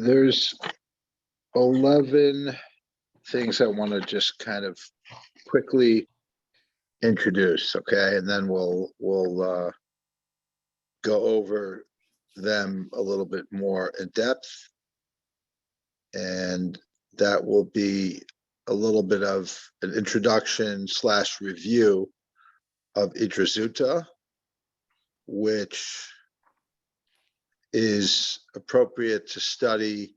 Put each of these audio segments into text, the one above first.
there's 11 things I want to just kind of quickly introduce, okay? And then we'll go over them a little bit more in depth. And that will be a little bit of an introduction / review of Idra Zuta, which is appropriate to study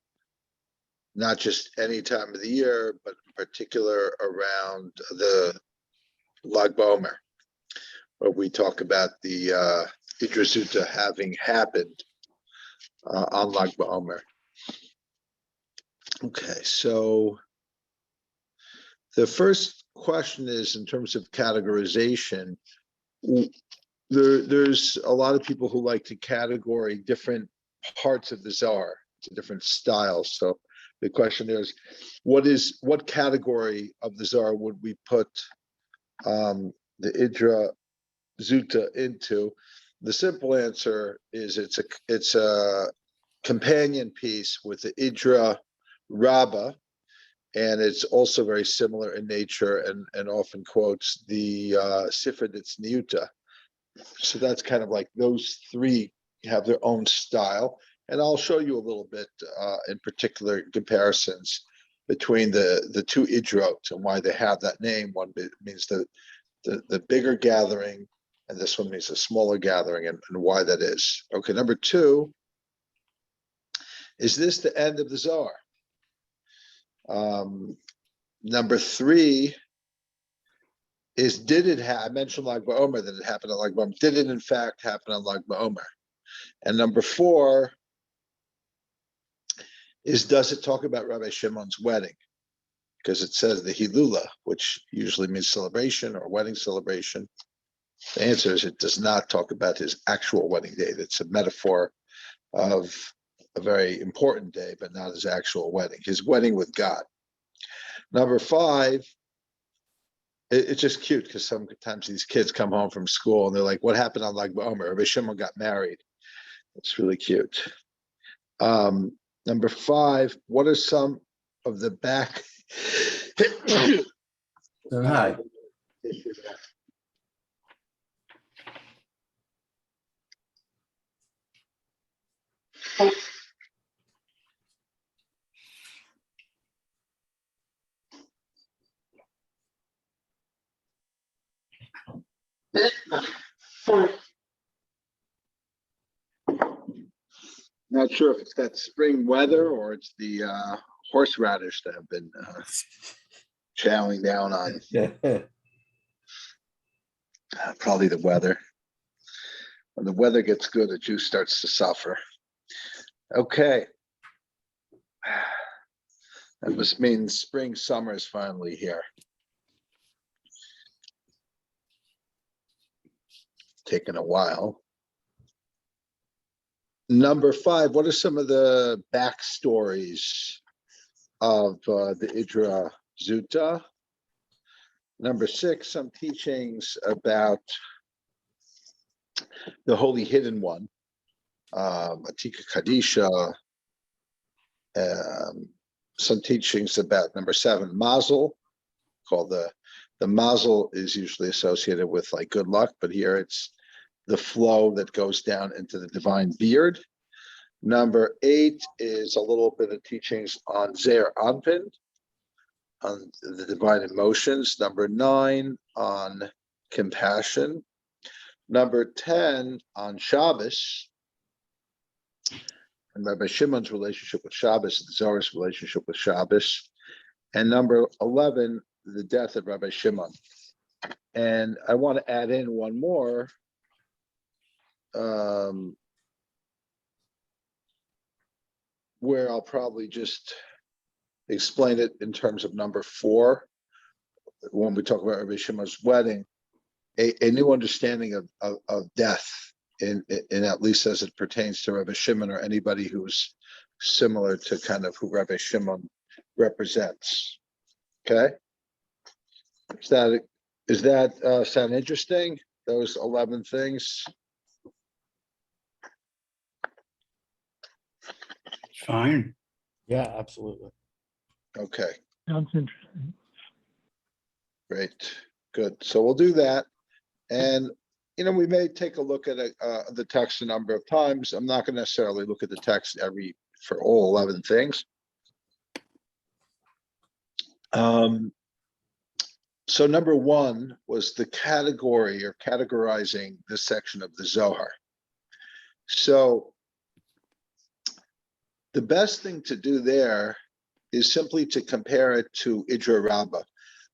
not just any time of the year, but in particular around the Lag BaOmer, where we talk about the Idra Zuta having happened on Lag BaOmer. Okay, so the first question is, in terms of categorization, there's a lot of people who like to categorize different parts of the Zohar to different styles. So the question is, what category of the Zohar would we put the Idra Zuta into? The simple answer is it's a companion piece with the Idra Rabbah, and it's also very similar in nature and often quotes the Sifra Niuta. So that's kind of like those three have their own style. And I'll show you a little bit in particular comparisons between the two Idrot and why they have that name. One means the bigger gathering, and this one means a smaller gathering, and why that is. Okay, number two, is this the end of the Zohar? Number three is, did it I mentioned Lag BaOmer, that it happened on Lag BaOmer. Did it in fact happen on Lag BaOmer? And number four is, does it talk about Rabbi Shimon's wedding? Because it says the Hilula, which usually means celebration or wedding celebration. The answer is it does not talk about his actual wedding date. It's a metaphor of a very important day, but not his actual wedding, his wedding with God. Number five, it's just cute because sometimes these kids come home from school and they're like, what happened on Lag BaOmer? Rabbi Shimon got married. It's really cute. Number five, what are some of the back? Hi. Not sure if it's that spring weather or it's the horseradish that I've been chowing down on. Probably the weather. When the weather gets good, the juice starts to suffer. Okay. That must mean spring, summer is finally here. Taking a while. Number five, what are some of the backstories of the Idra Zuta? Number six, some teachings about the Holy Hidden One, Atika Kadisha, some teachings about number seven, Mazel, called the Mazel is usually associated with like good luck, but here it's the flow that goes down into the divine beard. Number eight is a little bit of teachings on Zeir Anpin, on the divine emotions. Number nine on compassion. Number 10 on Shabbos, and Rabbi Shimon's relationship with Shabbos, the Zohar's relationship with Shabbos. And number 11, the death of Rabbi Shimon. And I want to add in one more. Where I'll probably just explain it in terms of number 4, when we talk about Rabbi Shimon's wedding, a new understanding of death, in at least as it pertains to Rabbi Shimon or anybody who's similar to kind of who Rabbi Shimon represents. Okay, does that sound interesting? Those 11 things. Fine. Yeah, absolutely. Okay, Sounds interesting. great, good. So we'll do that. And, we may take a look at the text a number of times. I'm not going to necessarily look at the text for all 11 things. So number one was the category or categorizing this section of the Zohar. So the best thing to do there is simply to compare it to Idra Rabbah.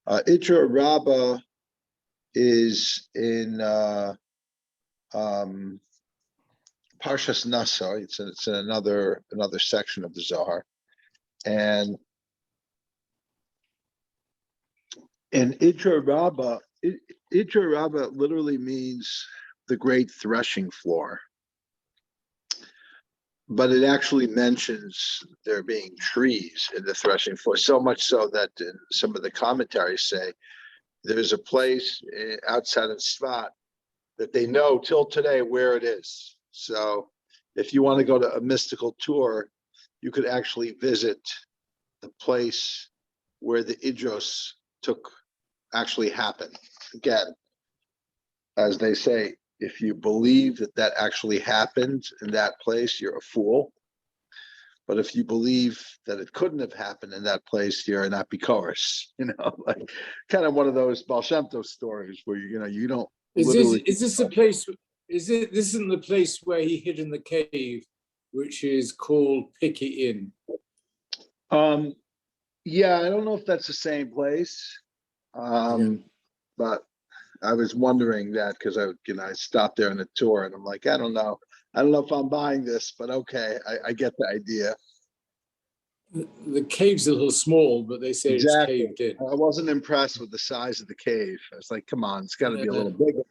Idra Rabbah is in Parshas Nasa. It's in another section of the Zohar, and Idra Rabbah, Idra Rabbah literally means the great threshing floor, but it actually mentions there being trees in the threshing floor, so much so that some of the commentaries say there's a place outside of Svat that they know till today where it is. So if you want to go to a mystical tour, you could actually visit the place where the Idros actually happened. Again, as they say, if you believe that actually happened in that place, you're a fool. But if you believe that it couldn't have happened in that place, you're an apikoros, like kind of one of those Baal Shem Tov stories where, you don't literally. Is this the place? This isn't the place where he hid in the cave, which is called Picky Inn? Yeah, I don't know if that's the same place. But I was wondering that because I stopped there on a tour and I'm like, I don't know if I'm buying this, but okay, I get the idea. The cave's a little small, but they say Exactly. it's caved in. I wasn't impressed with the size of the cave. I was like, come on, it's got to be a little bigger.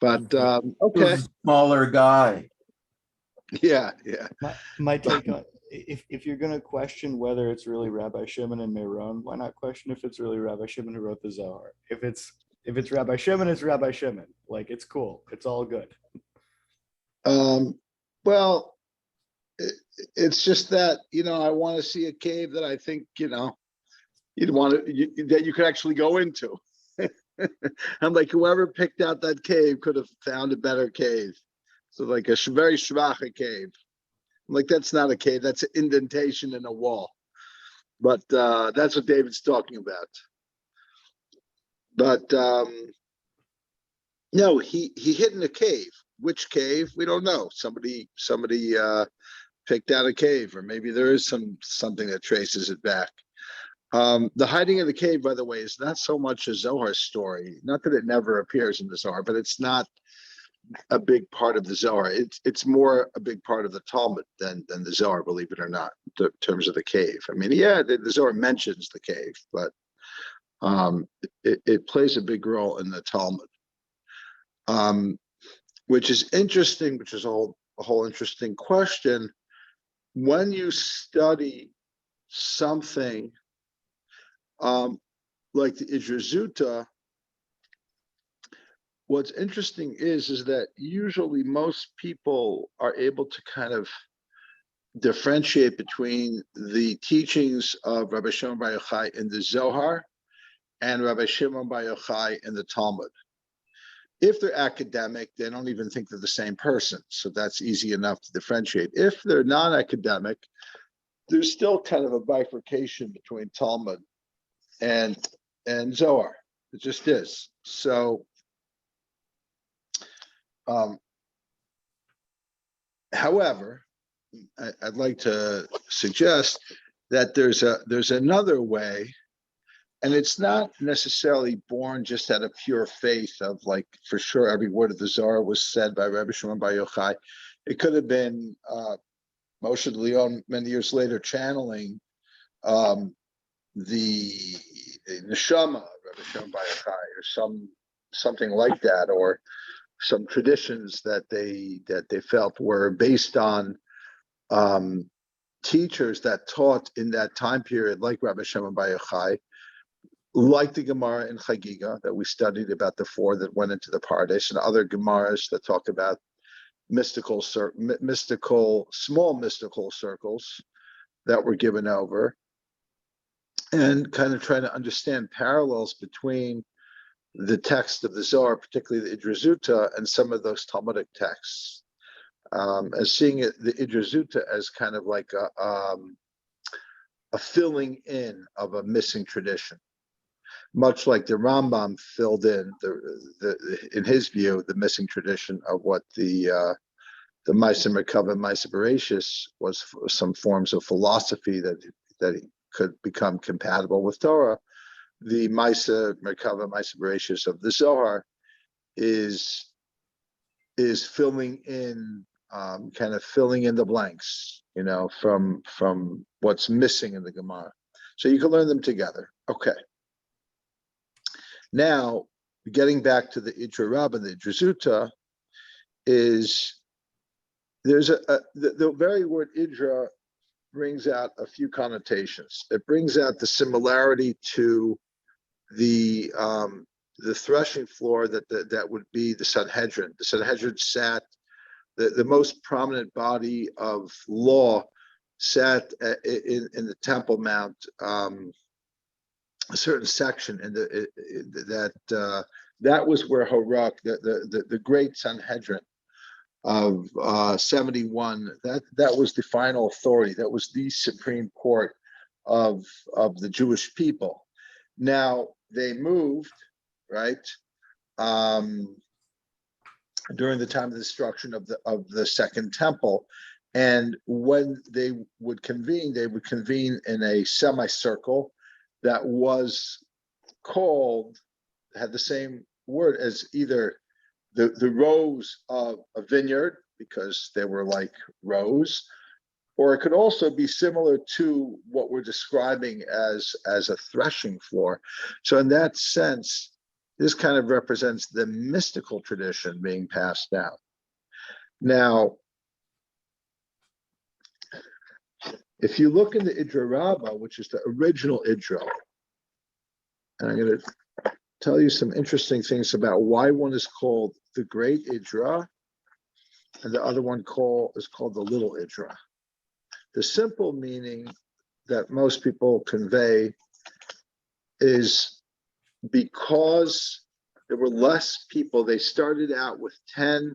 But okay, Smaller guy. yeah. My take on if you're going to question whether it's really Rabbi Shimon and Meron, why not question if it's really Rabbi Shimon who wrote the Zohar? If it's Rabbi Shimon, it's Rabbi Shimon. Like, it's cool. It's all good. Well, it's just that I want to see a cave that I think you'd want that you could actually go into. I'm like, whoever picked out that cave could have found a better cave. So like a very shvacha cave. I'm like, that's not a cave, that's an indentation in a wall. But that's what David's talking about. But no, he hid in a cave. Which cave? We don't know. Somebody picked out a cave, or maybe there is something that traces it back. The hiding of the cave, by the way, is not so much a Zohar story. Not that it never appears in the Zohar, but it's not a big part of the Zohar. It's more a big part of the Talmud than the Zohar, believe it or not, in terms of the cave. I mean, yeah, the Zohar mentions the cave, but it plays a big role in the Talmud, which is interesting, which is a whole interesting question. When you study something like the Idra Zuta, what's interesting is that usually most people are able to kind of differentiate between the teachings of Rabbi Shimon Bar Yochai in the Zohar and Rabbi Shimon Bar Yochai in the Talmud. If they're academic, they don't even think they're the same person. So that's easy enough to differentiate. If they're non-academic, there's still kind of a bifurcation between Talmud and Zohar. It just is. So however, I'd like to suggest that there's another way, and it's not necessarily born just out of pure faith of like, for sure, every word of the Zohar was said by Rabbi Shimon Bar Yochai. It could have been Moshe Leon many years later channeling the neshama of Rabbi Shimon Bar Yochai, or something like that, or some traditions that they felt were based on teachers that taught in that time period, like Rabbi Shimon Bar Yochai, like the Gemara in Chagiga that we studied about the four that went into the Pardes, and other Gemaras that talk about small mystical circles, that were given over, and kind of trying to understand parallels between the text of the Zohar, particularly the Idra Zuta, and some of those Talmudic texts, as seeing it, the Idra Zuta as kind of like a filling in of a missing tradition, much like the Rambam filled in in his view, the missing tradition of what the Maaseh Merkava and Maaseh Bereshis was some forms of philosophy that could become compatible with Torah. The Maaseh Merkava, Maaseh Bereshis of the Zohar is filling in, kind of filling in the blanks, from what's missing in the Gemara. So you can learn them together. Okay. Now, getting back to the Idra Rabbah, the Idra Zuta, there's the very word Idra brings out a few connotations. It brings out the similarity to the threshing floor that would be the Sanhedrin. The Sanhedrin sat, the most prominent body of law sat in the Temple Mount, a certain section, and that was where Horak, the great Sanhedrin of 71, that was the final authority. That was the Supreme Court of the Jewish people. Now they moved, right, during the time of the destruction of the Second Temple, and when they would convene in a semicircle that was called, had the same word as either the rows of a vineyard, because they were like rows, or it could also be similar to what we're describing as a threshing floor. So in that sense, this kind of represents the mystical tradition being passed down. Now, if you look in the Idra Rabbah, which is the original Idra, and I'm going to tell you some interesting things about why one is called the Great Idra and the other one is called the Little Idra. The simple meaning that most people convey is because there were less people. They started out with 10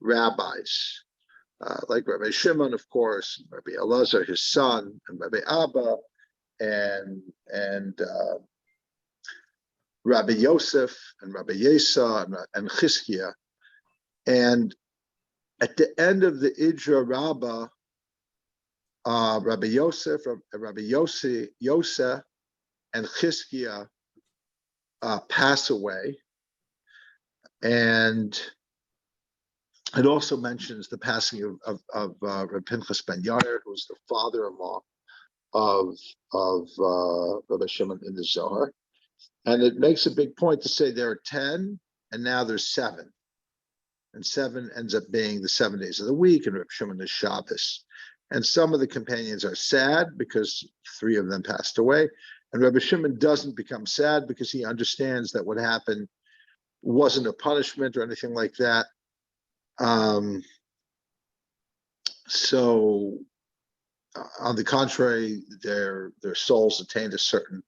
rabbis, like Rabbi Shimon, of course, Rabbi Elazar, his son, and Rabbi Abba, and Rabbi Yosef, and Rabbi Yesa, and Chizkiah. And at the end of the Idra Rabbah, Rabbi Yosef, Rabbi Yosef, and Chizkiah pass away. And it also mentions the passing of Rabbi Pinchas ben Yair, who was the father-in-law of Rabbi Shimon in the Zohar. And it makes a big point to say there are 10, and now there's 7. And 7 ends up being the 7 days of the week, and Rabbi Shimon is Shabbos. And some of the companions are sad because 3 of them passed away. And Rabbi Shimon doesn't become sad because he understands that what happened wasn't a punishment or anything like that. So on the contrary, their souls attained a certain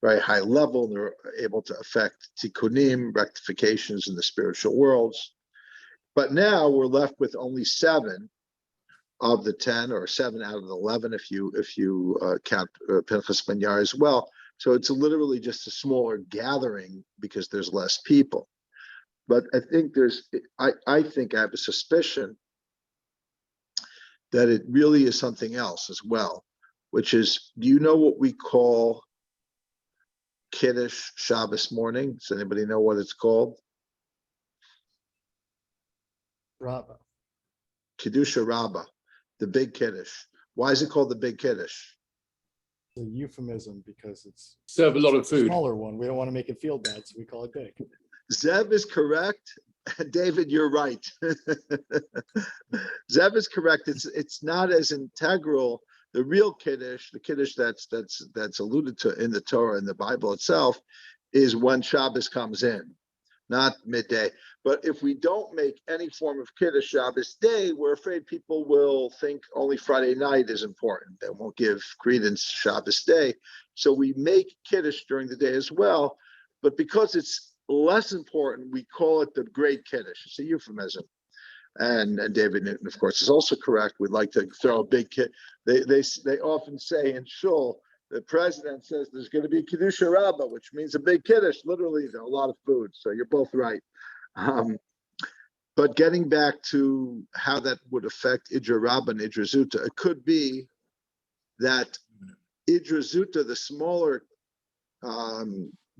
very high level. They're able to affect tikkunim, rectifications in the spiritual worlds. But now we're left with only 7 of the 10, or 7 out of the 11 if you count Pinchas ben Yair as well. So it's literally just a smaller gathering because there's less people. But I think I think I have a suspicion that it really is something else as well, which is, do you know what we call Kiddush Shabbos morning? Does anybody know what it's called? Rabbah. Kiddusha Rabbah, the big Kiddush. Why is it called the big Kiddush? It's a euphemism because it's serve a lot of food. Smaller one. We don't want to make it feel bad, so we call it big. Zev is correct. David, you're right. Zev is correct. It's not as integral. The real Kiddush, the Kiddush that's alluded to in the Torah and the Bible itself, is when Shabbos comes in. not midday. But if we don't make any form of Kiddush Shabbos day, we're afraid people will think only Friday night is important. They won't give credence to Shabbos day. So we make Kiddush during the day as well. But because it's less important, we call it the Great Kiddush. It's a euphemism. And David Newton, of course, is also correct. We'd like to throw a big kid. They often say in shul, the president says there's going to be Kiddush Rabbah, which means a big Kiddush. Literally, there's a lot of food. So you're both right. But getting back to how that would affect Idra Rabbah and Idra Zuta, it could be that Idra Zuta, the smaller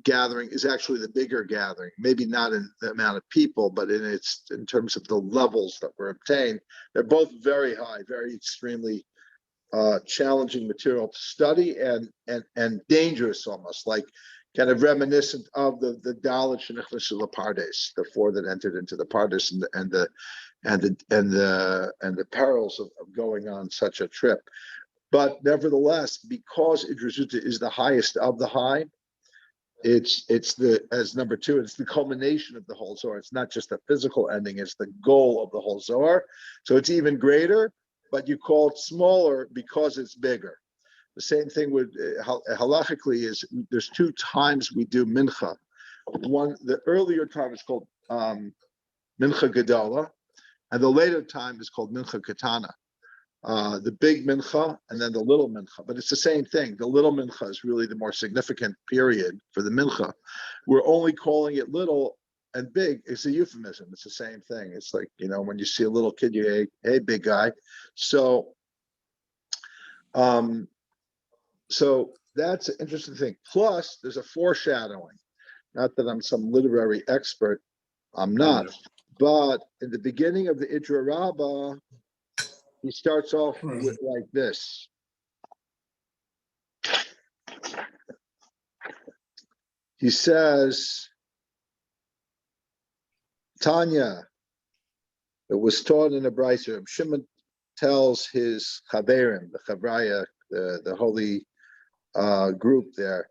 gathering, is actually the bigger gathering. Maybe not in the amount of people, but in terms of the levels that were obtained. They're both very high, very extremely challenging material to study and dangerous, almost like kind of reminiscent of the Dalit Shenichnas Pardes, the four that entered into the Pardes, and the perils of going on such a trip. But nevertheless, because Idra Zuta is the highest of the high, it's the, as number two, it's the culmination of the whole Zohar. It's not just a physical ending, it's the goal of the whole Zohar. So it's even greater, but you call it smaller because it's bigger. The same thing with halachically is there's two times we do mincha. One, the earlier time is called mincha gedola, and the later time is called mincha katana. The big mincha and then the little mincha, but it's the same thing. The little mincha is really the more significant period for the mincha. We're only calling it little and big. It's a euphemism. It's the same thing. It's like, when you see a little kid, you say, hey, big guy. So that's an interesting thing. Plus, there's a foreshadowing. Not that I'm some literary expert. I'm not. But in the beginning of the Idra Rabbah, he starts off with like this. He says, Tanya, it was taught in a brayso. Rabbi Shimon tells his chaverim, the chavraya, the holy group there,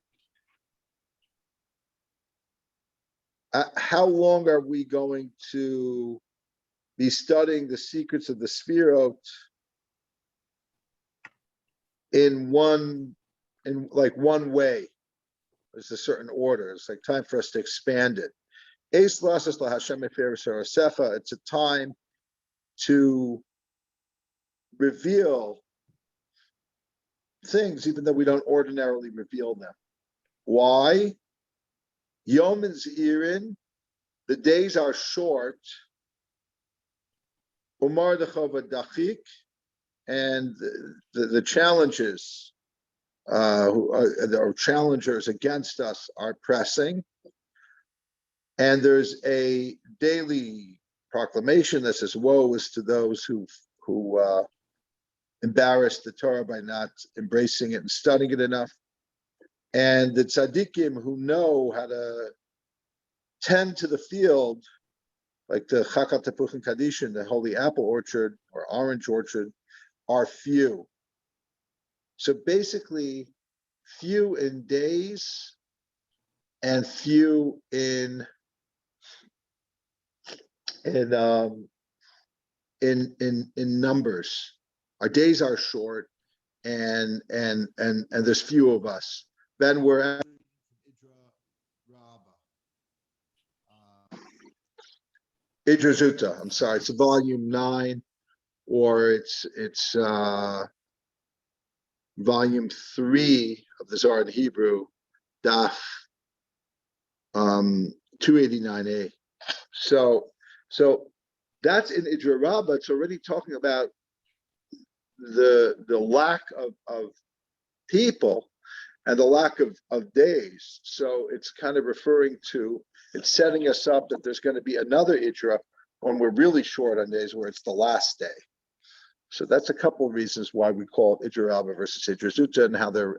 how long are we going to be studying the secrets of the Sfirot in one way? There's a certain order. It's like time for us to expand it. It's a time to reveal things, even though we don't ordinarily reveal them. Why? Yom and Zeirin, the days are short. Umar dechova dachik, and the challenges, our challengers against us are pressing. And there's a daily proclamation that says, woe is to those who embarrassed the Torah by not embracing it and studying it enough. And the tzaddikim who know how to tend to the field, like the Chakat Tepuchin Kadishin, the holy apple orchard or orange orchard, are few. So basically, few in days and few in numbers. Our days are short, and there's few of us. Then we're at Idra Zuta. I'm sorry, it's volume 9, or it's volume 3 of the Zohar in Hebrew, Daf 289a. So that's in Idra Rabbah. It's already talking about the lack of people and the lack of days. So it's kind of referring to, it's setting us up that there's going to be another Idra when we're really short on days, where it's the last day. So that's a couple of reasons why we call it Idra Rabbah versus Idra Zuta, and how they're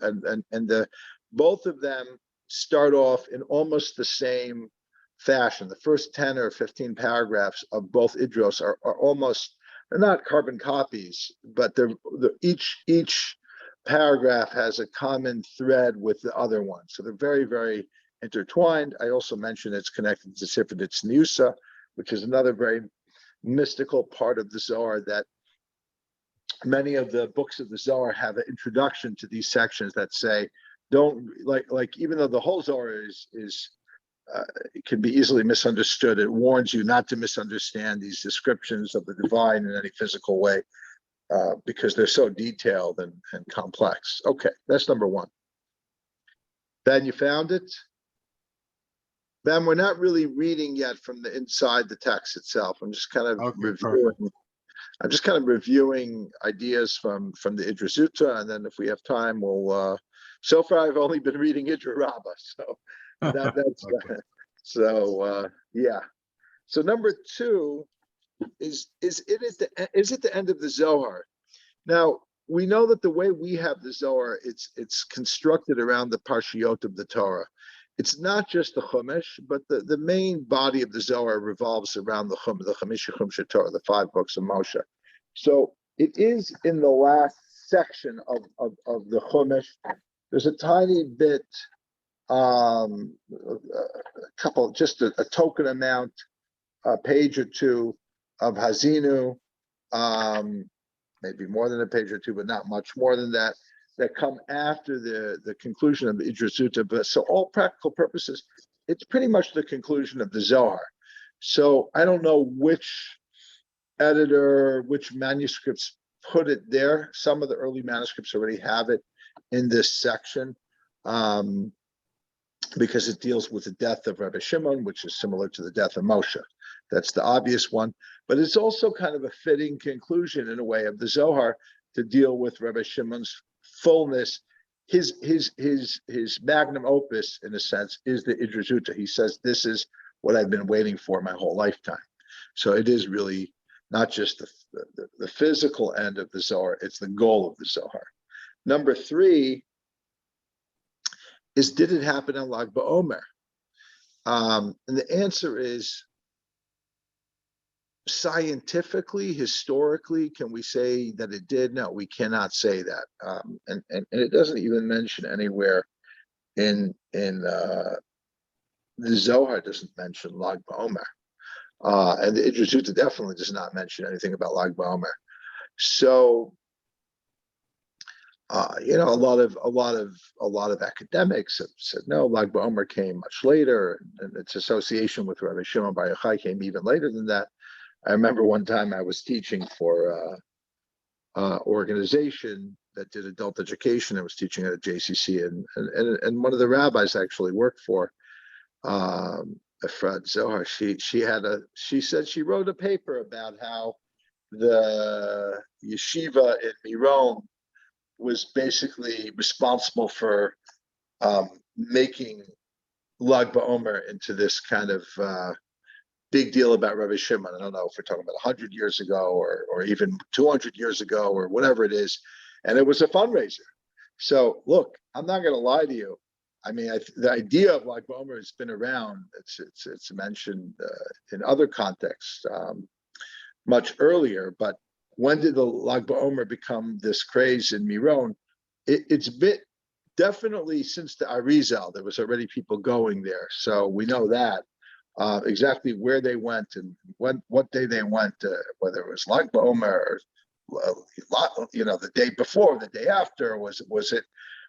both of them start off in almost the same fashion. The first 10 or 15 paragraphs of both Idros are almost, they're not carbon copies, but they're each paragraph has a common thread with the other one. So they're very, very intertwined. I also mentioned it's connected to Sifrit Tzniusa, which is another very mystical part of the Zohar, that many of the books of the Zohar have an introduction to these sections that say, don't, like even though the whole Zohar it can be easily misunderstood, it warns you not to misunderstand these descriptions of the divine in any physical way, because they're so detailed and complex. Okay, that's number one. Ben, you found it? Ben, we're not really reading yet from the inside the text itself. I'm just kind of reviewing. Perfect. I'm just kind of reviewing ideas from the Idra Zuta, and then if we have time, we'll. So far, I've only been reading Idra Rabbah, so that's okay. Yeah. So number two is it the end of the Zohar? Now we know that the way we have the Zohar, it's constructed around the Parshiot of the Torah. It's not just the Chumash, but the main body of the Zohar revolves around the Chamisha Chumsha Torah, the 5 books of Moshe. So it is in the last section of the Chumash. There's a tiny bit, a token amount, a page or two of Hazinu, maybe more than a page or two, but not much more than that come after the conclusion of the Idra Zuta. But so all practical purposes, it's pretty much the conclusion of the Zohar. So I don't know which editor, which manuscripts put it there. Some of the early manuscripts already have it in this section, because it deals with the death of Rabbi Shimon, which is similar to the death of Moshe. That's the obvious one. But it's also kind of a fitting conclusion in a way of the Zohar to deal with Rabbi Shimon's fullness. His magnum opus, in a sense, is the Idra Zuta. He says, this is what I've been waiting for my whole lifetime. So it is really not just the physical end of the Zohar, it's the goal of the Zohar. Number 3 is, did it happen on Lag BaOmer? And the answer is, scientifically, historically, can we say that it did? No, we cannot say that. And it doesn't even mention anywhere in the Zohar doesn't mention Lag BaOmer. And the Idra Zuta definitely does not mention anything about Lag BaOmer. So, a lot of academics have said no, Lag BaOmer came much later, and its association with Rabbi Shimon Bar Yochai came even later than that. I remember one time I was teaching for an organization that did adult education. I was teaching at a JCC, and one of the rabbis I actually worked for, Efrat Zohar, she said she wrote a paper about how the yeshiva in Miron was basically responsible for making Lag BaOmer into this kind of big deal about Rabbi Shimon. I don't know if we're talking about 100 years ago or even 200 years ago or whatever it is. And it was a fundraiser. So look, I'm not going to lie to you. I mean, the idea of Lag BaOmer has been around. It's mentioned in other contexts much earlier. But when did the Lag BaOmer become this craze in Miron? It's been definitely since the Arizal. There was already people going there. So we know that. Exactly where they went and what day they went, whether it was Lag BaOmer or the day before, the day after, was it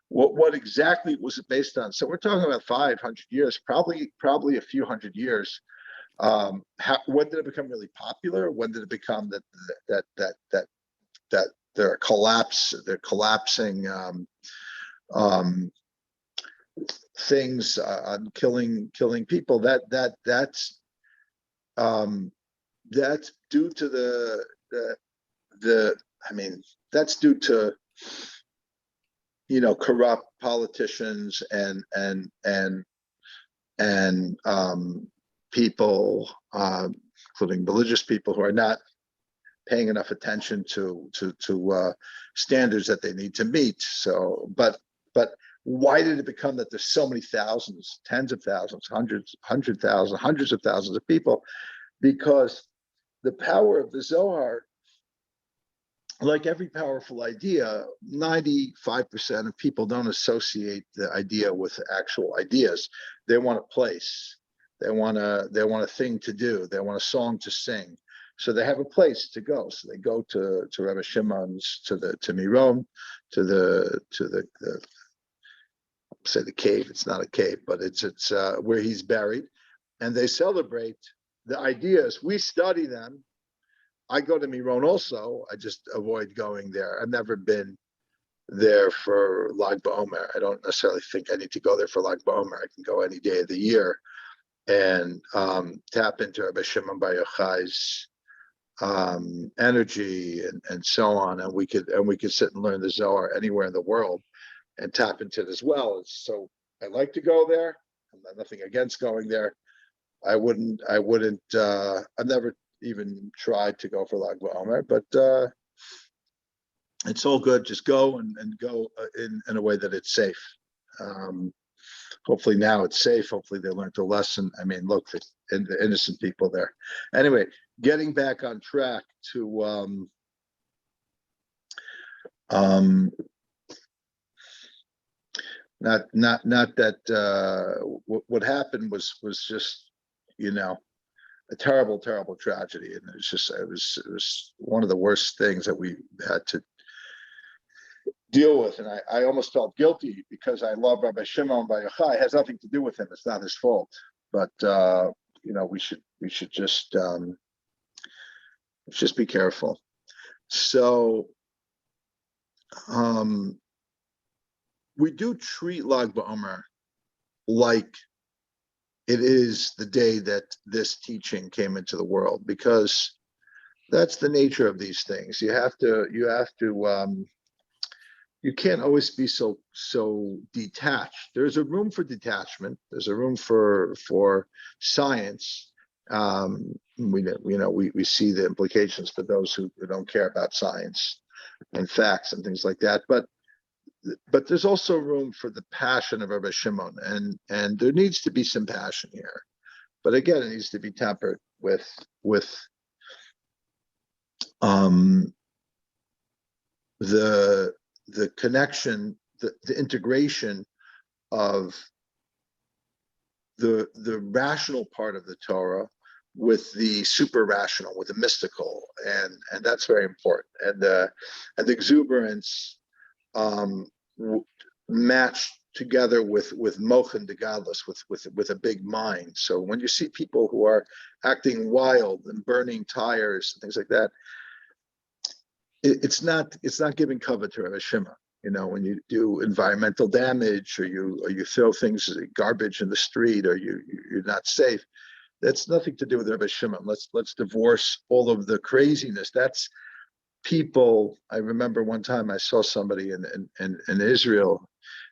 what exactly was it based on? So we're talking about 500 years, probably a few hundred years. When did it become really popular? When did it become that they're collapsing things on killing people? That's due to that's due to corrupt politicians and people, including religious people, who are not paying enough attention to standards that they need to meet. So, but why did it become that there's so many thousands, tens of thousands, hundreds of thousands of people? Because the power of the Zohar like every powerful idea, 95% of people don't associate the idea with actual ideas. They want a place. They want a thing to do. They want a song to sing. So they have a place to go. So they go to Rabbi Shimon's, to Miron, to the say the cave. It's not a cave, but it's where he's buried, and they celebrate the ideas. We study them. I go to Miron also. I just avoid going there. I've never been there for Lag BaOmer. I don't necessarily think I need to go there for Lag BaOmer. I can go any day of the year and tap into Rabbi Shimon Bar Yochai's energy and so on. And we could sit and learn the Zohar anywhere in the world and tap into it as well. So I like to go there. I'm nothing against going there. I've never even tried to go for Lag BaOmer, but it's all good. Just go and go in a way that it's safe. Hopefully now it's safe. Hopefully they learned a lesson. I mean, look, the innocent people there. Anyway, getting back on track to not that what happened was just, a terrible tragedy, and it was one of the worst things that we had to deal with. And I almost felt guilty because I love Rabbi Shimon Bar Yochai. It has nothing to do with him. It's not his fault. But we should just be careful. So we do treat Lag BaOmer like it is the day that this teaching came into the world, because that's the nature of these things. You can't always be so detached. There's a room for detachment. There's a room for science. We see the implications for those who don't care about science and facts and things like that. But there's also room for the passion of Rabbi Shimon, and there needs to be some passion here. But again, it needs to be tempered with the connection, the integration of the rational part of the Torah with the super rational, with the mystical, and that's very important. And the exuberance matched together with mochen de gadlus, with a big mind. So when you see people who are acting wild and burning tires and things like that, it's not giving cover to Rabbi Shimon. When you do environmental damage, or you throw things, garbage in the street, or you're not safe, that's nothing to do with Rabbi Shimon. Let's divorce all of the craziness. That's people. I remember one time I saw somebody in Israel,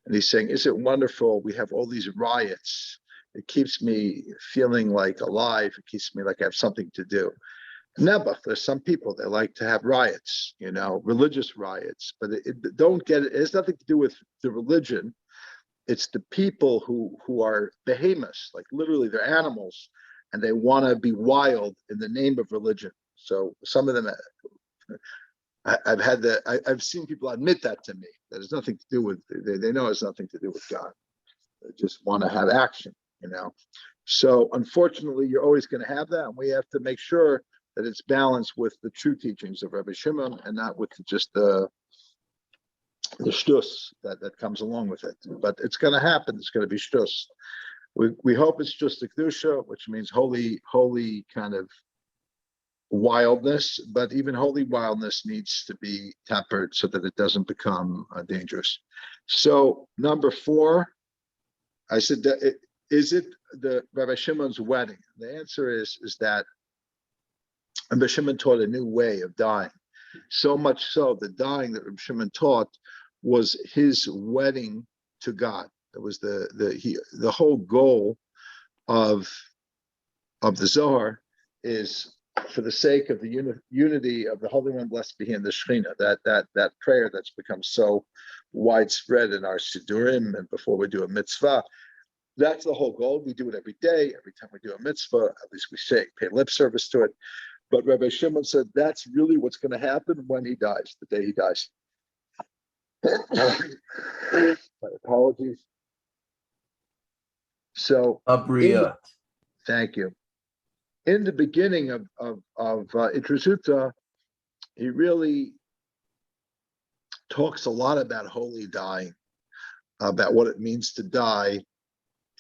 and he's saying, "Is it wonderful? We have all these riots. It keeps me feeling like alive. It keeps me like I have something to do." Nebuch, there's some people that like to have riots, religious riots, but it has nothing to do with the religion. It's the people who are behemoths, like literally they're animals, and they want to be wild in the name of religion. So some of them, I've seen people admit that to me. That has nothing to do with, they know it has nothing to do with God. They just want to have action, So unfortunately, you're always going to have that, and we have to make sure that it's balanced with the true teachings of Rabbi Shimon, and not with just the shtus that comes along with it. But it's going to happen. It's going to be shtus. We hope it's just the kedusha, which means holy kind of wildness. But even holy wildness needs to be tempered so that it doesn't become dangerous. So number 4, I said, is it the Rabbi Shimon's wedding? The answer is that Rabbi Shimon taught a new way of dying. So much so, the dying that Rabbi Shimon taught was his wedding to God. It was the whole goal of the Zohar is for the sake of the unity of the Holy One, blessed be He, and the Shekhinah. That prayer that's become so widespread in our Sidurim and before we do a mitzvah. That's the whole goal. We do it every day. Every time we do a mitzvah, at least we pay lip service to it. But Rabbi Shimon said that's really what's going to happen when he dies, the day he dies. My apologies. So, thank you. In the beginning of Idra Zuta, he really talks a lot about holy dying, about what it means to die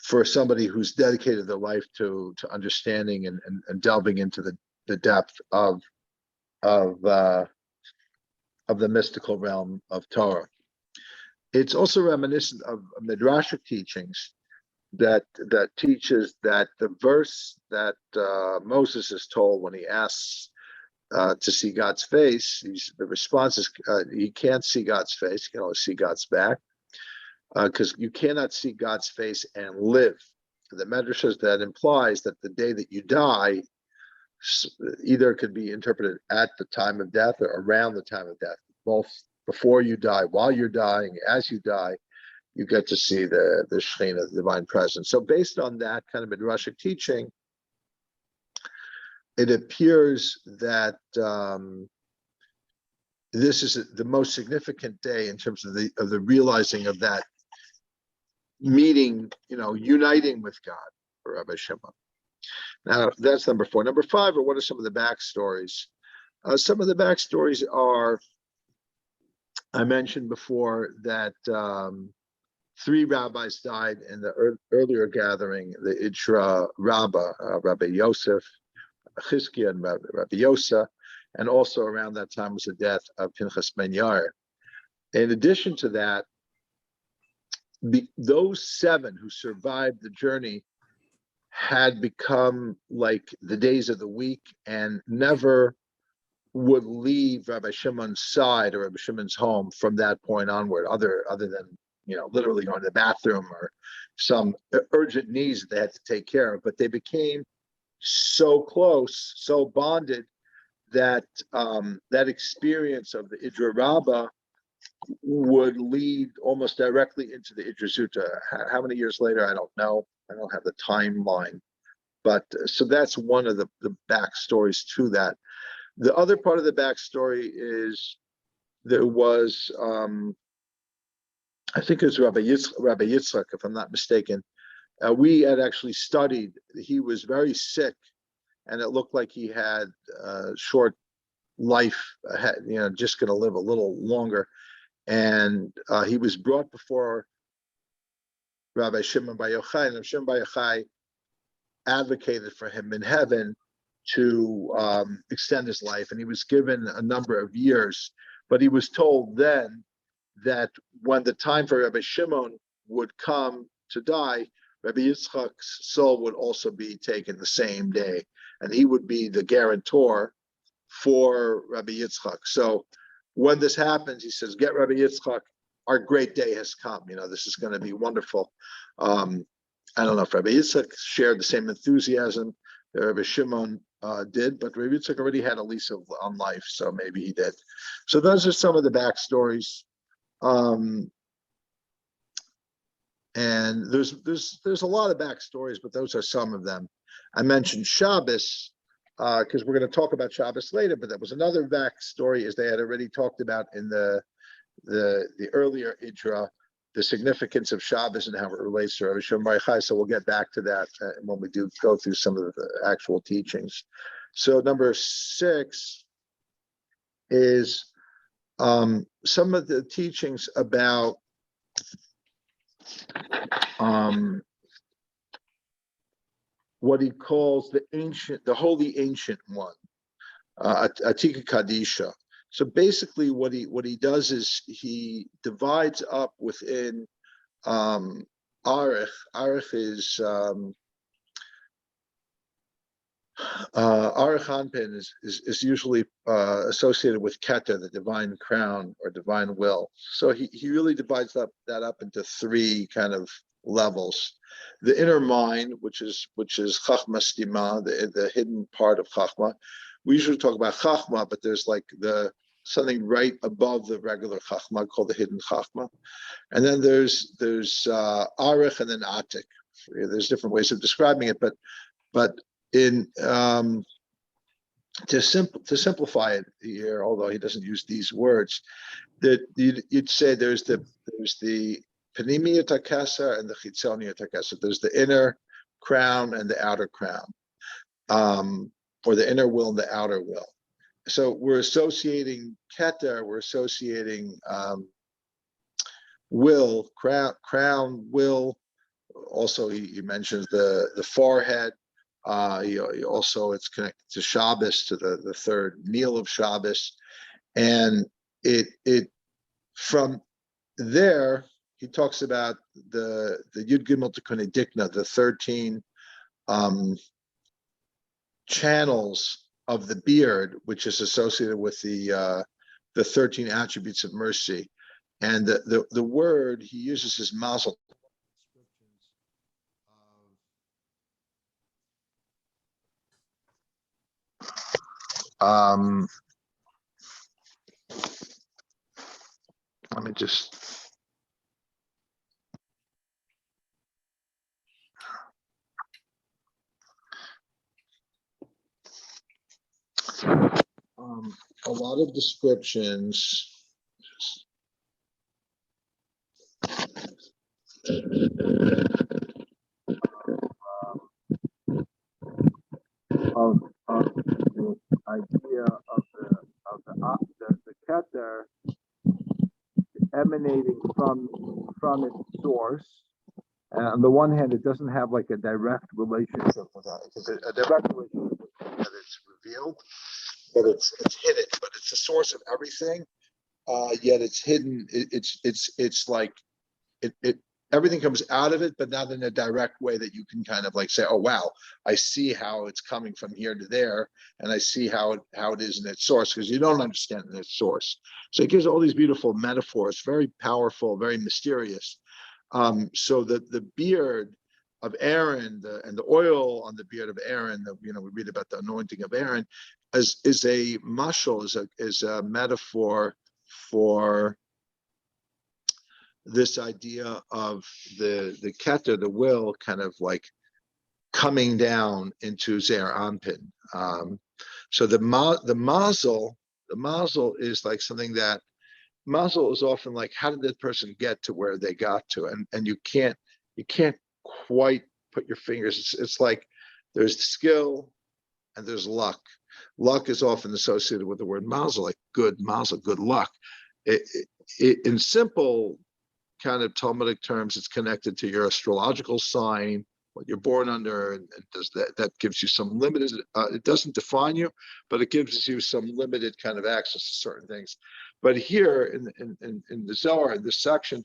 for somebody who's dedicated their life to understanding and delving into the depth of the mystical realm of Torah. It's also reminiscent of midrashic teachings that teaches that the verse that Moses is told when he asks to see God's face, the response is he can't see God's face, he can only see God's back, because you cannot see God's face and live. The Medrash says that implies that the day that you die either could be interpreted at the time of death or around the time of death, both before you die, while you're dying, as you die, you get to see the Shekhinah, the divine presence. So based on that kind of midrashic teaching, it appears that this is the most significant day in terms of the realizing of that meeting, uniting with God for Rabbi Shimon. Now, that's number 4. Number 5 are what are some of the backstories? Some of the backstories are, I mentioned before that 3 rabbis died in the earlier gathering, the Idra Rabbah, Rabbi Yosef, Chizkiah, and Rabbi Yosa, and also around that time was the death of Pinchas ben Yair. In addition to that, those 7 who survived the journey had become like the days of the week and never would leave Rabbi Shimon's side or Rabbi Shimon's home from that point onward, other than literally going to the bathroom or some urgent needs that they had to take care of. But they became so close, so bonded that that experience of the Idra Rabbah would lead almost directly into the Idra Zuta. How many years later, I don't know. I don't have the timeline. But so that's one of the backstories to that. The other part of the backstory is there was, I think it was Rabbi Yitzchak, if I'm not mistaken. We had actually studied, he was very sick, and it looked like he had a short life, just going to live a little longer. And he was brought before Rabbi Shimon bar Yochai, and Shimon bar Yochai advocated for him in heaven to extend his life, and he was given a number of years. But he was told then that when the time for Rabbi Shimon would come to die, Rabbi Yitzchak's soul would also be taken the same day, and he would be the guarantor for Rabbi Yitzchak. So when this happens, he says, "Get Rabbi Yitzchak. Our great day has come. This is going to be wonderful." I don't know if Rabbi Yitzchak shared the same enthusiasm that Rabbi Shimon did, but Rabbi Yitzchak already had a lease on life, so maybe he did. So those are some of the backstories. And there's a lot of backstories, but those are some of them. I mentioned Shabbos because we're going to talk about Shabbos later, but that was another backstory, as they had already talked about in the earlier Idra, the significance of Shabbos and how it relates to Rabbi Shimon bar Yochai. So we'll get back to that when we do go through some of the actual teachings. So number 6 is some of the teachings about what he calls the holy ancient one, Atika Kadisha. So basically what he does is he divides up within Arich. Arich is Arich Anpin is usually associated with Keter, the divine crown or divine will. So he really divides that up into 3 kind of levels. The inner mind, which is Chachma Stima, the hidden part of Chachma. We usually talk about Chachma, but there's like something right above the regular Chachma called the hidden Chachma. And then there's Arich and then Atik. There's different ways of describing it, but in to simplify it here, although he doesn't use these words, that you'd say there's the panimiyat hakesar and the chitzoniyat hakesar. There's the inner crown and the outer crown, or the inner will and the outer will. So we're associating keter, we're associating will, crown, will. Also, he mentions the forehead. He also, it's connected to Shabbos, to the third meal of Shabbos, and it from there he talks about the Yud Gimel Tikkun Dikna, the 13 channels of the beard, which is associated with the 13 attributes of mercy, and the word he uses is mazel. Let me just. A lot of descriptions. Of the idea of the keter emanating from its source. On the one hand, it doesn't have like a direct relationship with that. It's a direct relationship that it's revealed, but it's hidden. But it's the source of everything. Yet it's hidden. It's like it everything comes out of it, but not in a direct way that you can kind of like say, oh wow, I see how it's coming from here to there, and I see how it is in its source, because you don't understand its source. So it gives all these beautiful metaphors, very powerful, very mysterious. So the beard of Aaron, and the oil on the beard of Aaron, we read about the anointing of Aaron, is a mashal, is a metaphor for this idea of the keter, the will, kind of like coming down into Zeir Anpin. So the mazel is like something that mazel is often like, how did that person get to where they got to, and you can't quite put your fingers. It's like there's skill and there's luck. Luck is often associated with the word mazel, like good mazel, good luck. In simple kind of Talmudic terms, it's connected to your astrological sign, what you're born under, and does that gives you some limited. It doesn't define you, but it gives you some limited kind of access to certain things. But here in the Zohar, in this section,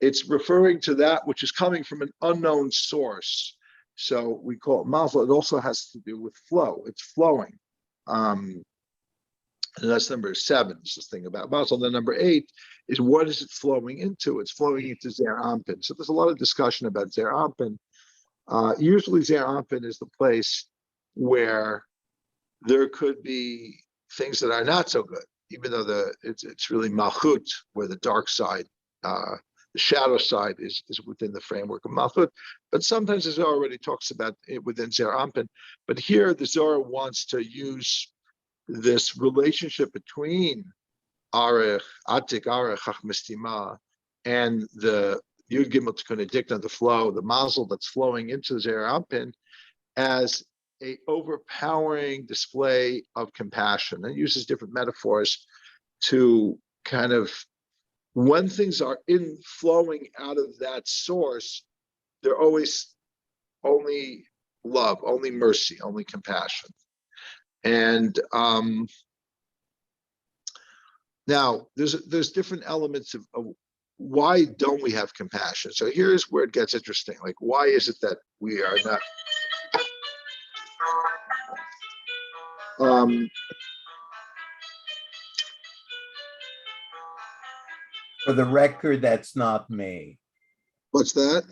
it's referring to that which is coming from an unknown source. So we call it mazel. It also has to do with flow. It's flowing. And that's number 7, is this thing about mazel. Then number 8 is, what is it flowing into? It's flowing into Zeir Anpin. So there's a lot of discussion about Zeir Anpin. Usually Zeir Anpin is the place where there could be things that are not so good, even though it's really Malchut, where the dark side, the shadow side is within the framework of Malchut. But sometimes the Zohar already talks about it within Zeir Anpin. But here the Zohar wants to use this relationship between Arech, Atik, Arech, Chachmistima, and the Yud Gimel Tikkun Dikna, the flow, the mazel that's flowing into Zeir Anpin, as a overpowering display of compassion. And it uses different metaphors to kind of, when things are flowing out of that source, they're always only love, only mercy, only compassion. And now there's different elements of why don't we have compassion. So here's where it gets interesting. Like, why is it that we are not? For the record, that's not me. What's that?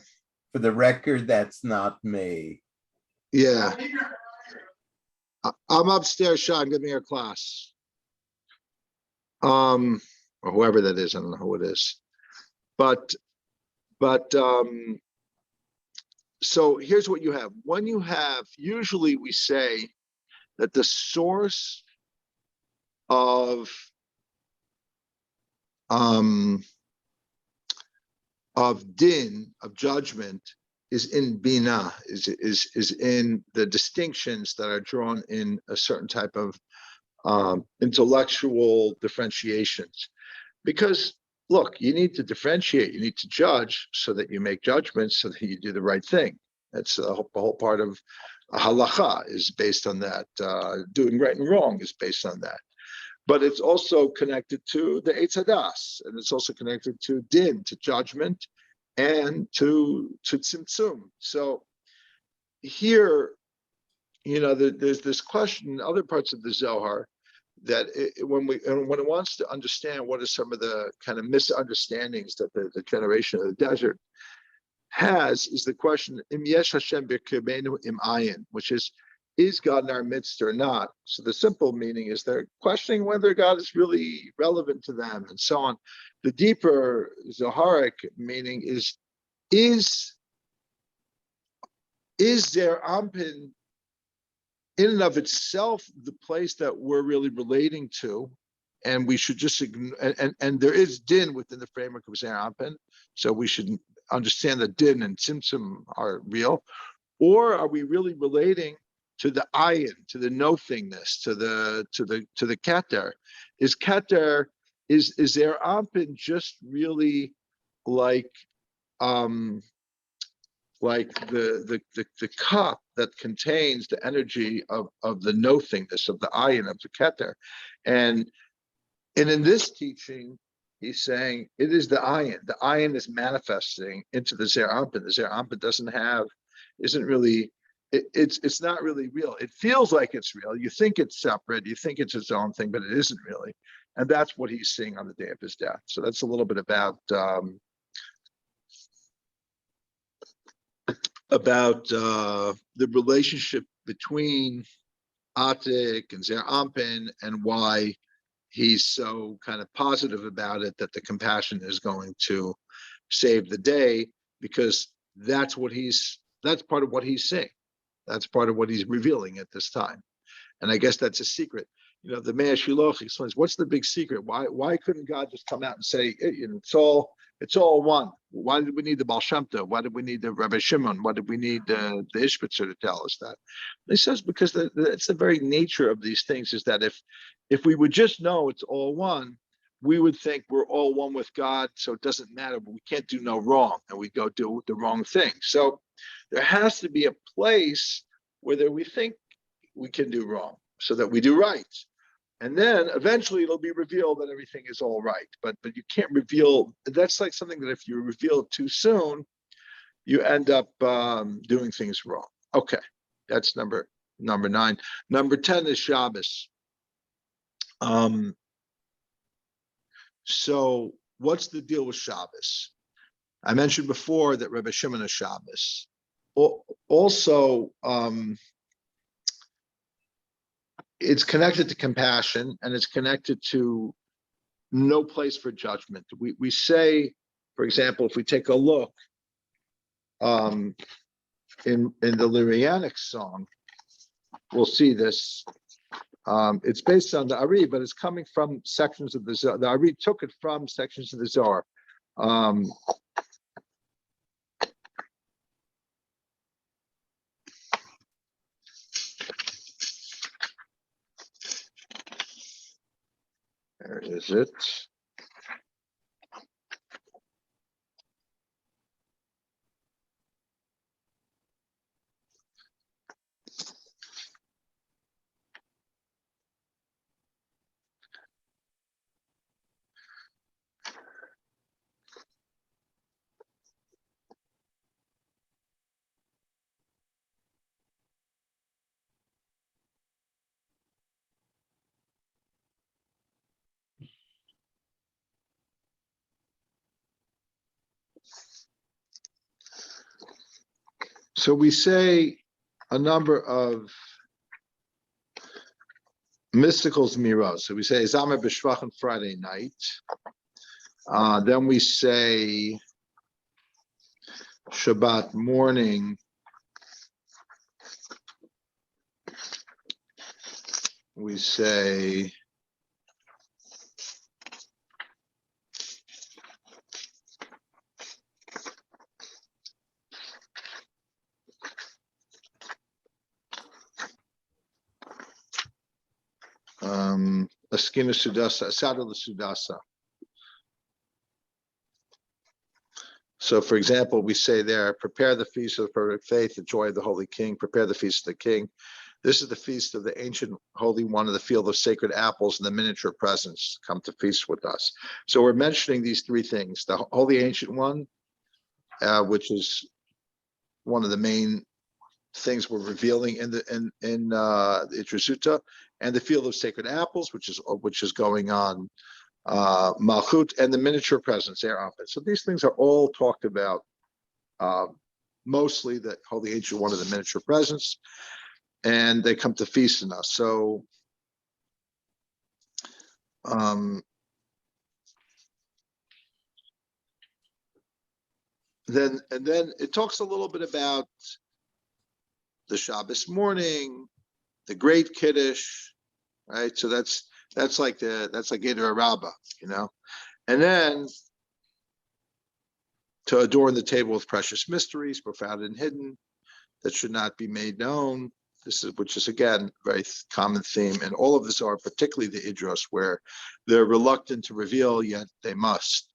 For the record, that's not me. Yeah. I'm upstairs, Sean. Give me your class. Or whoever that is. I don't know who it is. But so here's what you have. When you have, usually we say that the source of din, of judgment, is in bina, is in the distinctions that are drawn in a certain type of intellectual differentiations. Because look, you need to differentiate, you need to judge so that you make judgments, so that you do the right thing. That's the whole part of halacha is based on that. Doing right and wrong is based on that. But it's also connected to the Eitz Hadas, and it's also connected to din, to judgment, and to tzimtzum. So here, there's this question in other parts of the Zohar that when it wants to understand what are some of the kind of misunderstandings that the generation of the desert has, is the question im yesh Hashem b'kirbenu im ayin, which is God in our midst or not? So the simple meaning is they're questioning whether God is really relevant to them and so on. The deeper Zoharic meaning is there Ampin in and of itself the place that we're really relating to, and we should just ignore, and there is din within the framework of Zer Ampin, so we should understand that din and tzimtzum are real, or are we really relating to the ayin, to the no-thingness, to the keter? Is keter, is Zer Ampin just really like the cup that contains the energy of the no-thingness, of the ayin, of the keter? And in this teaching, he's saying it is the ayin. The ayin is manifesting into the Zer Ampin. The Zer Ampin isn't really, it's not really real. It feels like it's real. You think it's separate. You think it's its own thing, but it isn't really. And that's what he's seeing on the day of his death. So that's a little bit about the relationship between Atik and Zer Ampin, and why he's so kind of positive about it, that the compassion is going to save the day, because that's part of what he's saying. That's part of what he's revealing at this time. And I guess that's a secret. The Meir Shiloh explains, what's the big secret? Why couldn't God just come out and say, it's all one? Why did we need the Baal Shem Tov? Why did we need the Rabbi Shimon? Why did we need the Ishbitzer to tell us that? And he says, because that's the very nature of these things, is that if we would just know it's all one, we would think we're all one with God, so it doesn't matter, but we can't do no wrong, and we go do the wrong thing. So there has to be a place where we think we can do wrong, so that we do right. And then eventually it'll be revealed that everything is all right. But you can't reveal, that's like something that if you reveal it too soon, you end up doing things wrong. Okay, that's number 9. Number 10 is Shabbos. So what's the deal with Shabbos? I mentioned before that Rabbi Shimon is Shabbos. Also, it's connected to compassion, and it's connected to no place for judgment. We say, for example, if we take a look in the Lyrianic song, we'll see this. It's based on the Ari, but it's coming from sections of the Zohar. The Ari took it from sections of the Zohar. Where is it? So we say a number of mystical Zmirot. So we say Zamer B'Shvach on Friday night. Then we say Shabbat morning we say Askina Sudasa, Asada Sudasa. So, for example, we say there, prepare the feast of the perfect faith, the joy of the Holy King, prepare the feast of the King. This is the feast of the ancient Holy One of the field of sacred apples and the miniature presents come to feast with us. So we're mentioning these three things, the Holy Ancient One, which is one of the main things we're revealing in the Idra Zuta, and the field of sacred apples, which is going on Malchut, and the miniature presence there. So these things are all talked about, mostly the Holy Ancient One of the miniature presence, and they come to feast in us. So then it talks a little bit about the Shabbos morning, the great Kiddush, right? So that's like Idra Rabbah, and then to adorn the table with precious mysteries, profound and hidden, that should not be made known. Which is again a very common theme, and all of this are particularly the Idros, where they're reluctant to reveal, yet they must.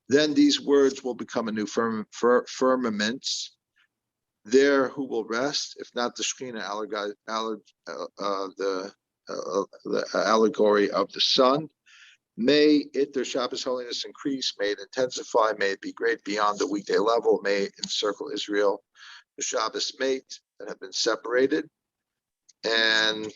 Then these words will become a new firmament. There, who will rest, if not the Shekhinah, the allegory of the sun? May it, their Shabbos holiness, increase. May it intensify. May it be great beyond the weekday level. May it encircle Israel, the Shabbos mate that have been separated. And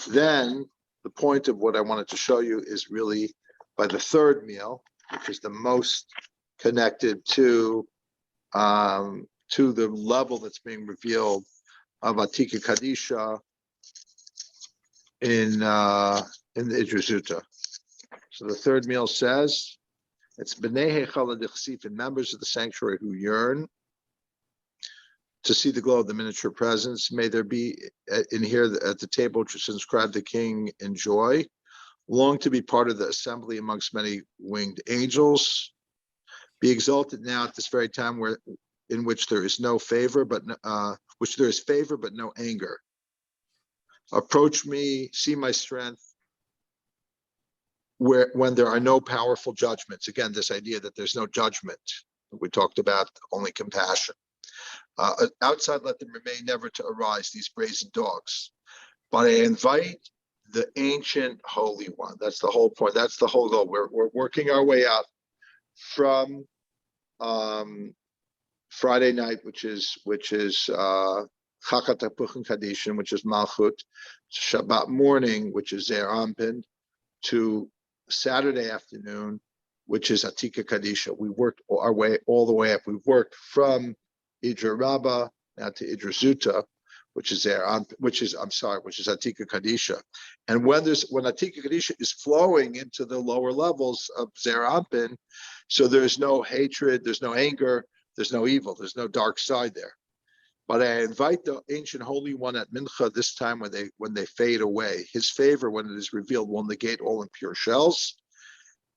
then the point of what I wanted to show you is really by the third meal, which is the most connected to the level that's being revealed of Atika Kadisha in the Idra Zuta. So the third meal says, it's B'nei Heichal HaDichsif, members of the sanctuary who yearn to see the glow of the miniature presence. May there be in here at the table which is inscribed the King in joy, long to be part of the assembly amongst many winged angels. Be exalted now at this very time in which there is no favor, but which there is favor but no anger. Approach me, see my strength, when there are no powerful judgments. Again, this idea that there's no judgment. We talked about only compassion. Outside, let them remain, never to arise, these brazen dogs. But I invite the ancient Holy One. That's the whole point. That's the whole goal. We're working our way out from Friday night, which is Chakat HaPuchim Kadishin, which is Malchut, Shabbat morning, which is Zeir Anpin, to Saturday afternoon, which is Atika Kadisha. We worked our way all the way up. We've worked from Idra Rabbah now to Idra Zuta, which is Atika Kadisha. And when Atika Kadisha is flowing into the lower levels of Zeir Anpin, so there's no hatred, there's no anger, there's no evil, there's no dark side there. But I invite the ancient Holy One at Mincha this time when they fade away. His favor, when it is revealed, will negate all impure shells.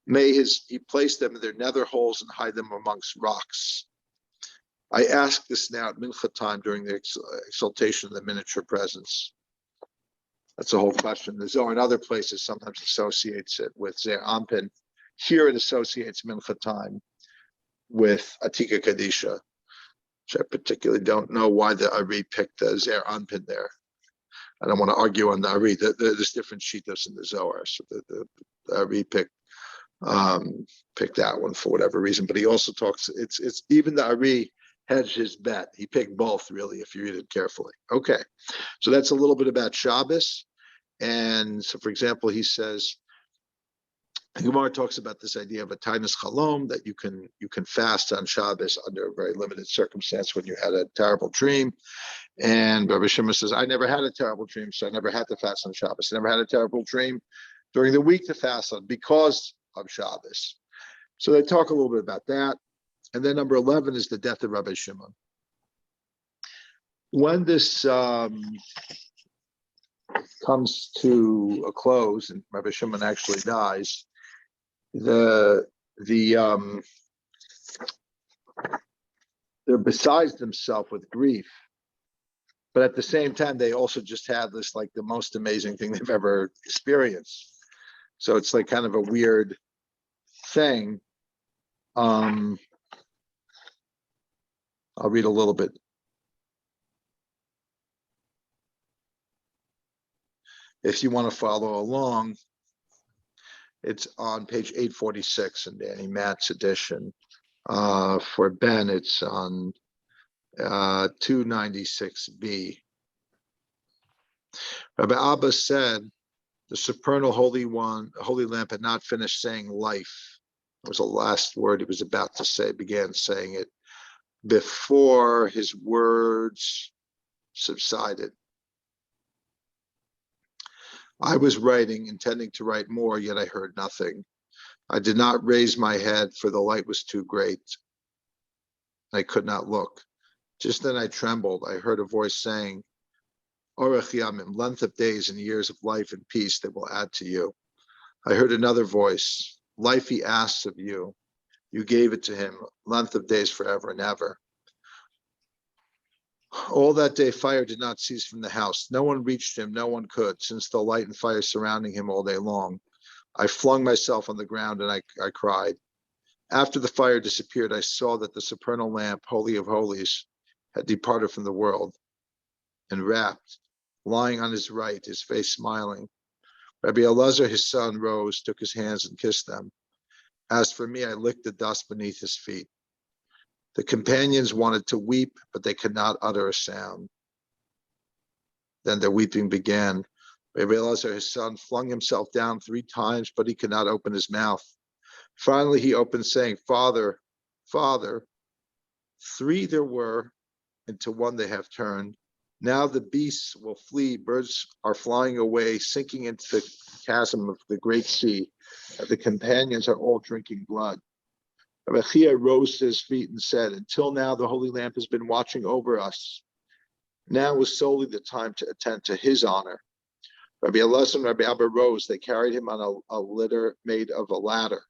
May he place them in their nether holes and hide them amongst rocks. I ask this now at Mincha time during the exaltation of the miniature presence. That's the whole question. The Zohar in other places sometimes associates it with Zeir Anpin. Here it associates Mincha time with Atika Kadisha, which I particularly don't know why the Ari picked the Zeir Anpin there. I don't want to argue on the Ari. There's different shitos in the Zohar, so the Ari picked that one for whatever reason. But he also talks. It's even the Ari hedged his bet. He picked both, really, if you read it carefully. Okay, so that's a little bit about Shabbos. And so, for example, he says, Gemara talks about this idea of a tainus chalom, that you can fast on Shabbos under a very limited circumstance when you had a terrible dream. And Rabbi Shimon says, I never had a terrible dream, so I never had to fast on Shabbos. I never had a terrible dream during the week to fast on because of Shabbos. So they talk a little bit about that. And then number 11 is the death of Rabbi Shimon. When this comes to a close and Rabbi Shimon actually dies, they're besides themselves with grief, but at the same time they also just had this like the most amazing thing they've ever experienced. So it's like kind of a weird thing. I'll read a little bit. If you want to follow along, it's on page 846 in Danny Matt's edition. For Ben, it's on 296b. Rabbi Abba said, the supernal Holy One, Holy Lamp had not finished saying life. It was the last word he was about to say, began saying it before his words subsided. I was writing, intending to write more, yet I heard nothing. I did not raise my head, for the light was too great. I could not look. Just then I trembled. I heard a voice saying, Orech Yamim, length of days and years of life and peace they will add to you. I heard another voice, life he asks of you. You gave it to him, length of days forever and ever. All that day fire did not cease from the house. No one reached him, no one could, since the light and fire surrounding him all day long. I flung myself on the ground and I cried. After the fire disappeared, I saw that the supernal lamp, Holy of Holies, had departed from the world and wrapped, lying on his right, his face smiling. Rabbi Elazar, his son, rose, took his hands and kissed them. As for me, I licked the dust beneath his feet. The companions wanted to weep, but they could not utter a sound. Then their weeping began. Rabbi Elazar, his son, flung himself down 3 times, but he could not open his mouth. Finally, he opened, saying, Father, Father. 3 there were, and to 1 they have turned. Now the beasts will flee, birds are flying away, sinking into the chasm of the great sea. The companions are all drinking blood. Rabbi Chia rose to his feet and said, until now the Holy Lamp has been watching over us. Now was solely the time to attend to his honor. Rabbi Elazar and Rabbi Abba rose. They carried him on a litter made of a ladder.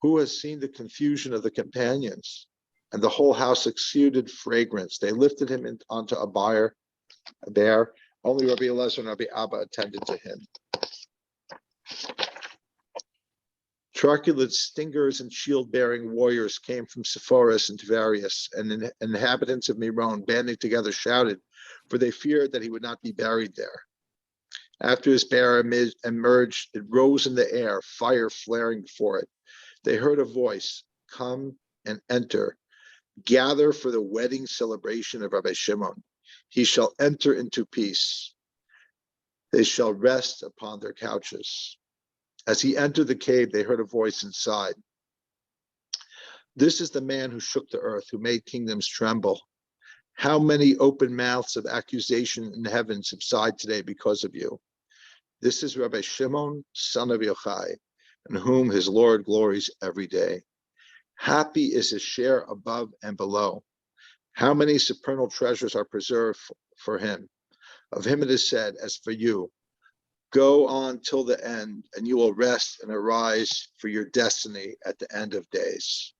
Who has seen the confusion of the companions? And the whole house exuded fragrance. They lifted him onto a bier. Only Rabbi Elazar and Rabbi Abba attended to him. Truculent stingers and shield-bearing warriors came from Sepphoris and Tiberias, and inhabitants of Meron, banding together, shouted, for they feared that he would not be buried there. After his bier emerged, it rose in the air, fire flaring before it. They heard a voice, come and enter. Gather for the wedding celebration of Rabbi Shimon. He shall enter into peace. They shall rest upon their couches. As he entered the cave, they heard a voice inside. This is the man who shook the earth, who made kingdoms tremble. How many open mouths of accusation in heaven subside today because of you? This is Rabbi Shimon, son of Yochai, in whom his Lord glories every day. Happy is his share above and below. How many supernal treasures are preserved for him? Of him it is said, as for you, go on till the end, and you will rest and arise for your destiny at the end of days.